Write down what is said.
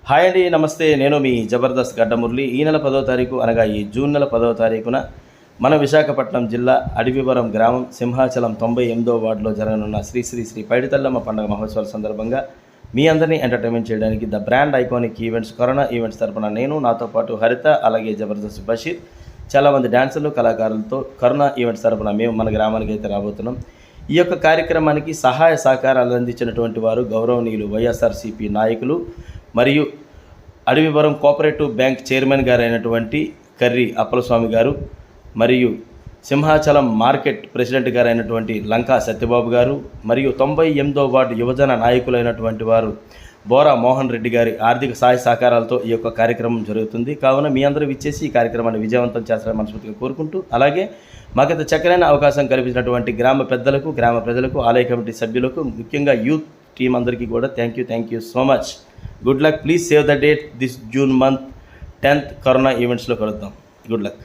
Hi అండి, నమస్తే. నేను మీ జబర్దస్త్ గడ్డమురళి. ఈ నెల 10వ తారీఖు అనగా ఈ జూన్ నెల 10వ తారీఖున మన విశాఖపట్నం జిల్లా అడవివరం గ్రామం సింహాచలం 98వ వార్డులో జరగనున్న శ్రీ శ్రీ శ్రీ పైడితల్లమ్మ పండుగ మహోత్సవాల సందర్భంగా మీ అందరినీ ఎంటర్టైన్మెంట్ చేయడానికి the brand iconic events corona events తరపున నేను, నాతో పాటు హరిత, అలాగే జబర్దస్త్ బషీర్, చాలామంది డాన్సర్లు, కళాకారులతో కరోనా ఈవెంట్స్ తరపున మేము మన గ్రామానికి అయితే రాబోతున్నాం. ఈ యొక్క కార్యక్రమానికి సహాయ సహకారాలు అందించినటువంటి వారు గౌరవనీయులు వైఎస్ఆర్సీపీ నాయకులు మరియు అడవివరం కోఆపరేటివ్ బ్యాంక్ చైర్మన్ గారు అయినటువంటి కర్రి అప్పలస్వామి గారు, మరియు సింహాచలం మార్కెట్ ప్రెసిడెంట్ గారు అయినటువంటి లంకా సత్యబాబు గారు, మరియు 98వ వార్డు యువజన నాయకులైనటువంటి వారు బోరా మోహన్ రెడ్డి గారి ఆర్థిక సహాయ సహకారాలతో ఈ యొక్క కార్యక్రమం జరుగుతుంది. కావున మీ అందరూ ఇచ్చేసి ఈ కార్యక్రమాన్ని విజయవంతం చేస్తారని మనస్ఫూర్తిగా కోరుకుంటూ, అలాగే మాకింత చక్కనైన అవకాశం కల్పించినటువంటి గ్రామ పెద్దలకు, గ్రామ ప్రజలకు, ఆలయ కమిటీ సభ్యులకు, ముఖ్యంగా యూత్ టీం అందరికీ కూడా thank you so much. Good luck. Please save the date this June month 10th corona ఈవెంట్స్లో కలుద్దాం. Good luck.